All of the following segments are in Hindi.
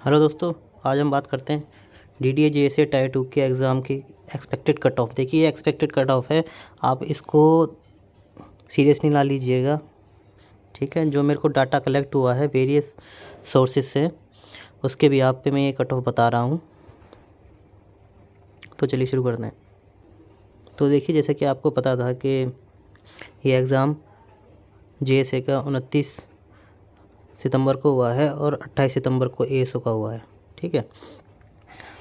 हेलो दोस्तों, आज हम बात करते हैं DDA JSA टायर 2 के एग्ज़ाम की एक्सपेक्टेड कट ऑफ। देखिए ये एक्सपेक्टेड कट ऑफ है, आप इसको सीरियसली ना लीजिएगा। ठीक है, जो मेरे को डाटा कलेक्ट हुआ है वेरियस सोर्सेज से, उसके भी आप पे मैं ये कट ऑफ बता रहा हूँ। तो चलिए शुरू करते हैं। तो देखिए, जैसे कि आपको पता था कि ये एग्ज़ाम JSA का 29 सितंबर को हुआ है और 28 सितंबर को ASO का हुआ है। ठीक है,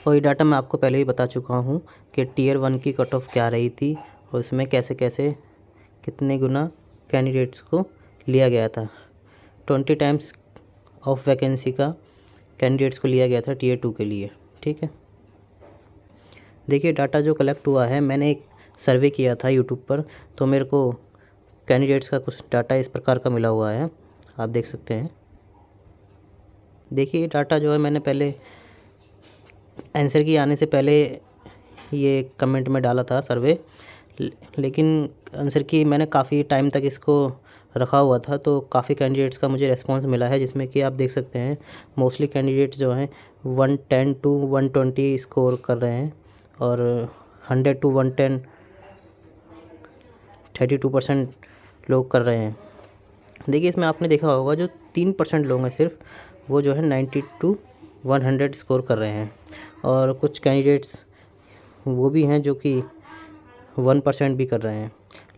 और ये डाटा मैं आपको पहले ही बता चुका हूँ कि टीयर 1 की कट ऑफ क्या रही थी और उसमें कैसे कैसे कितने गुना कैंडिडेट्स को लिया गया था। 20 टाइम्स ऑफ वैकेंसी का कैंडिडेट्स को लिया गया था टीयर 2 के लिए। ठीक है, देखिए डाटा जो कलेक्ट हुआ है, मैंने एक सर्वे किया था यूट्यूब पर, तो मेरे को कैंडिडेट्स का कुछ डाटा इस प्रकार का मिला हुआ है, आप देख सकते हैं। देखिए डाटा जो है, मैंने पहले आंसर की आने से पहले ये कमेंट में डाला था सर्वे, लेकिन आंसर की मैंने काफ़ी टाइम तक इसको रखा हुआ था, तो काफ़ी कैंडिडेट्स का मुझे रिस्पांस मिला है, जिसमें कि आप देख सकते हैं मोस्टली कैंडिडेट्स जो हैं 110 टू 120 स्कोर कर रहे हैं और 100 टू 110 32% लोग कर रहे हैं। देखिए इसमें आपने देखा होगा जो 3% लोग हैं सिर्फ, वो जो है 90 टू 100 स्कोर कर रहे हैं, और कुछ कैंडिडेट्स वो भी हैं जो कि 1% भी कर रहे हैं।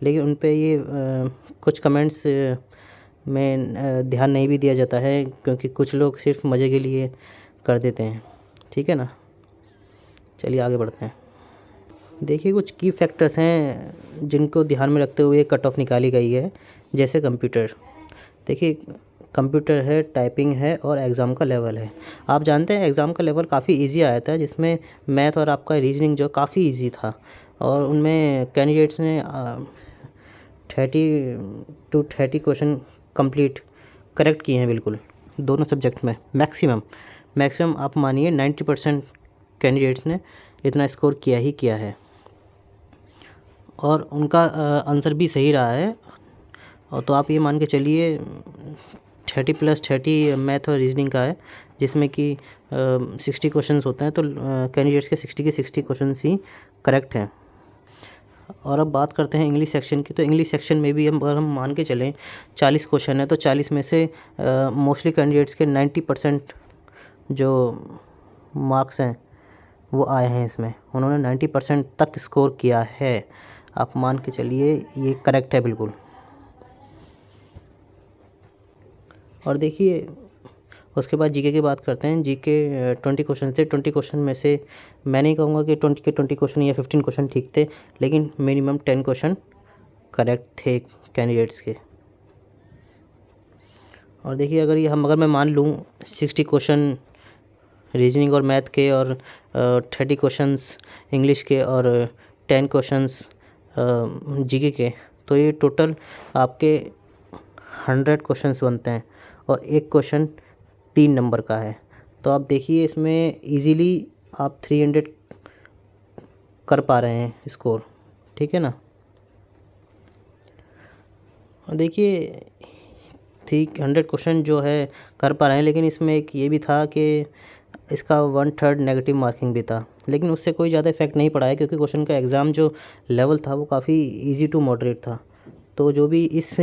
लेकिन उन पे ये कुछ कमेंट्स में ध्यान नहीं भी दिया जाता है, क्योंकि कुछ लोग सिर्फ मज़े के लिए कर देते हैं। ठीक है ना, चलिए आगे बढ़ते हैं। देखिए कुछ की फैक्टर्स हैं जिनको ध्यान में रखते हुए कट ऑफ निकाली गई है, जैसे कंप्यूटर। देखिए कंप्यूटर है, टाइपिंग है और एग्ज़ाम का लेवल है। आप जानते हैं एग्ज़ाम का लेवल काफ़ी इजी आया था, जिसमें मैथ और आपका रीजनिंग जो काफ़ी इजी था, और उनमें कैंडिडेट्स ने 30 टू 30 क्वेश्चन कंप्लीट करेक्ट किए हैं, बिल्कुल दोनों सब्जेक्ट में। मैक्सिमम आप मानिए 90% कैंडिडेट्स ने इतना स्कोर किया ही किया है, और उनका आंसर भी सही रहा है। और तो आप ये मान के चलिए 30+30 मैथ और रीजनिंग का है, जिसमें कि 60 क्वेश्चंस होते हैं, तो कैंडिडेट्स के 60 क्वेश्चंस ही करेक्ट हैं। और अब बात करते हैं इंग्लिश सेक्शन की। तो इंग्लिश सेक्शन में भी अगर हम मान के चलें 40 क्वेश्चन है, तो 40 में से मोस्टली कैंडिडेट्स के 90% जो मार्क्स हैं वो आए हैं इसमें। उन्होंने 90% तक स्कोर किया है, आप मान के चलिए ये करेक्ट है बिल्कुल। और देखिए उसके बाद जीके की बात करते हैं। जीके 20 क्वेश्चन थे। 20 क्वेश्चन में से मैं नहीं कहूँगा कि 20 के 20 क्वेश्चन या 15 क्वेश्चन ठीक थे, लेकिन मिनिमम 10 क्वेश्चन करेक्ट थे कैंडिडेट्स के। और देखिए अगर मैं मान लूँ 60 क्वेश्चन रीजनिंग और मैथ के, और 30 क्वेश्चंस इंग्लिश के, और 10 क्वेश्चंस जीके के, तो ये टोटल आपके 100 क्वेश्चंस बनते हैं, और एक क्वेश्चन 3 नंबर का है। तो आप देखिए इसमें इजीली आप 300 कर पा रहे हैं स्कोर। ठीक है ना, और देखिए 300 क्वेश्चन जो है कर पा रहे हैं, लेकिन इसमें एक ये भी था कि इसका 1/3 नेगेटिव मार्किंग भी था, लेकिन उससे कोई ज़्यादा इफेक्ट नहीं पड़ा है, क्योंकि क्वेश्चन का एग्ज़ाम जो लेवल था वो काफ़ी इजी टू मॉडरेट था। तो जो भी इस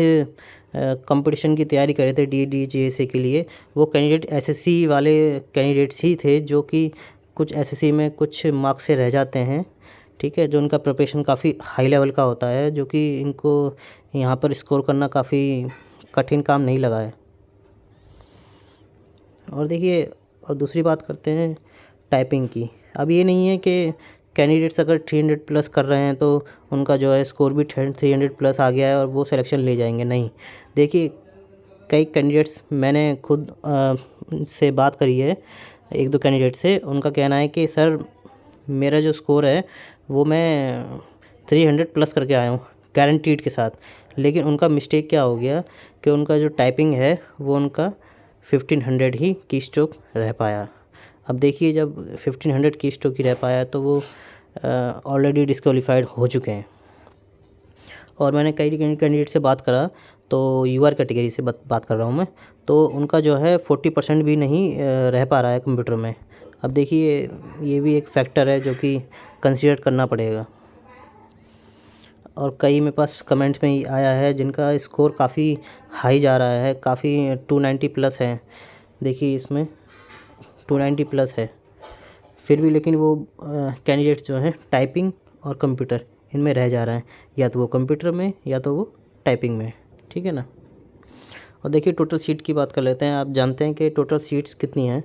कंपटीशन की तैयारी कर रहे थे DDA JSA के लिए, वो कैंडिडेट SSC वाले कैंडिडेट्स ही थे, जो कि कुछ SSC में कुछ मार्क्स से रह जाते हैं। ठीक है, जो उनका प्रिपरेशन काफ़ी हाई लेवल का होता है, जो कि इनको यहाँ पर स्कोर करना काफ़ी कठिन काम नहीं लगा है। और देखिए, और दूसरी बात करते हैं टाइपिंग की। अब ये नहीं है कि कैंडिडेट्स अगर 300 प्लस कर रहे हैं तो उनका जो है स्कोर भी 300 प्लस आ गया है और वो सिलेक्शन ले जाएंगे, नहीं। देखिए कई कैंडिडेट्स, मैंने खुद से बात करी है एक दो कैंडिडेट से, उनका कहना है कि सर मेरा जो स्कोर है वो मैं 300 प्लस करके आया हूँ गारंटीड के साथ, लेकिन उनका मिस्टेक क्या हो गया कि उनका जो टाइपिंग है वो उनका 1500 ही की स्ट्रोक रह पाया। अब देखिए जब 1500 की स्ट्रोक ही रह पाया तो वो ऑलरेडी डिस्क्वालीफाइड हो चुके हैं। और मैंने कई कैंडिडेट से बात करा तो यूआर कैटेगरी से बात कर रहा हूँ मैं, तो उनका जो है 40% भी नहीं रह पा रहा है कंप्यूटर में। अब देखिए ये भी एक फैक्टर है जो कि कंसीडर करना पड़ेगा। और कई मेरे पास कमेंट्स में आया है जिनका स्कोर काफ़ी हाई जा रहा है, काफ़ी 290 प्लस है। देखिए इसमें 290 प्लस है, फिर भी लेकिन वो कैंडिडेट्स जो हैं टाइपिंग और कंप्यूटर इनमें रह जा रहे हैं, या तो वो कंप्यूटर में या तो वो टाइपिंग में, ठीक है ना। और देखिए टोटल सीट की बात कर लेते हैं। आप जानते हैं कि टोटल सीट्स कितनी हैं,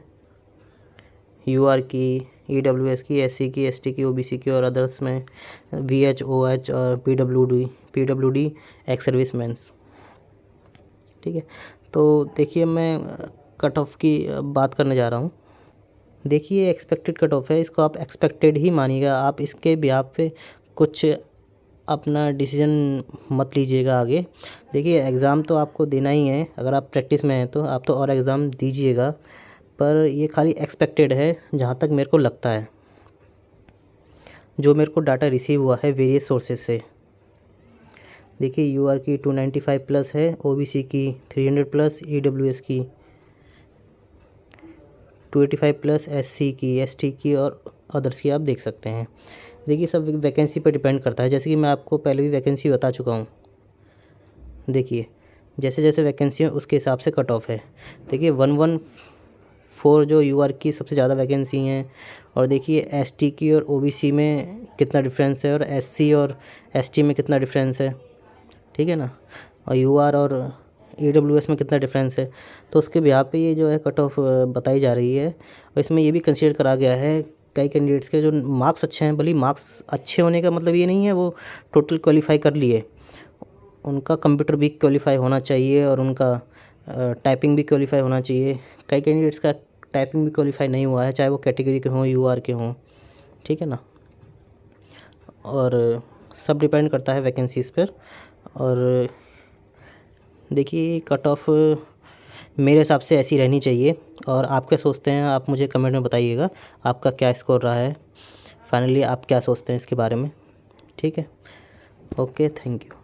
यूआर की, ईडब्ल्यूएस की, एससी की, एसटी की, ओबीसी की और अदर्स में वीएच, ओएच और पीडब्ल्यूडी एक्स सर्विसमैन्स, ठीक है। तो देखिए मैं कट ऑफ की बात करने जा रहा हूँ। देखिए एक्सपेक्टेड कट ऑफ है, इसको आप एक्सपेक्टेड ही मानिएगा, आप इसके बिहाफ पे कुछ अपना डिसीजन मत लीजिएगा आगे। देखिए एग्ज़ाम तो आपको देना ही है, अगर आप प्रैक्टिस में हैं तो आप तो और एग्ज़ाम दीजिएगा, पर ये खाली एक्सपेक्टेड है जहाँ तक मेरे को लगता है, जो मेरे को डाटा रिसीव हुआ है वेरियस सोर्सेज से। देखिए यूआर की 295 प्लस है, ओबीसी की 300 प्लस, ईडब्ल्यूएस की 285 प्लस, एससी की, एसटी की और अदर्स की आप देख सकते हैं। देखिए सब वैकेंसी पर डिपेंड करता है, जैसे कि मैं आपको पहले भी वैकेंसी बता चुका हूँ। देखिए जैसे जैसे वैकेंसी है उसके हिसाब से कट ऑफ है। देखिए 114 जो यूआर की सबसे ज़्यादा वैकेंसी हैं, और देखिए एसटी की और ओबीसी में कितना डिफरेंस है और एससी और एसटी में कितना डिफरेंस है, ठीक है ना, और यूआर और ईडब्ल्यूएस में कितना डिफरेंस है। तो उसके बिहार पे ये जो है कट ऑफ बताई जा रही है। और इसमें ये भी कंसीडर करा गया है कई कैंडिडेट्स के जो मार्क्स अच्छे हैं, भले मार्क्स अच्छे होने का मतलब ये नहीं है वो टोटल क्वालिफाई कर लिए, उनका कंप्यूटर भी क्वालिफाई होना चाहिए और उनका टाइपिंग भी क्वालिफाई होना चाहिए। कई कैंडिडेट्स का टाइपिंग भी क्वालिफाई नहीं हुआ है, चाहे वो कैटेगरी के हों, यूआर के हों, ठीक है ना। और सब डिपेंड करता है वैकेंसीज़ पर। और देखिए कट ऑफ मेरे हिसाब से ऐसी रहनी चाहिए, और आप क्या सोचते हैं आप मुझे कमेंट में बताइएगा, आपका क्या स्कोर रहा है, फाइनली आप क्या सोचते हैं इसके बारे में, ठीक है। Okay, thank you.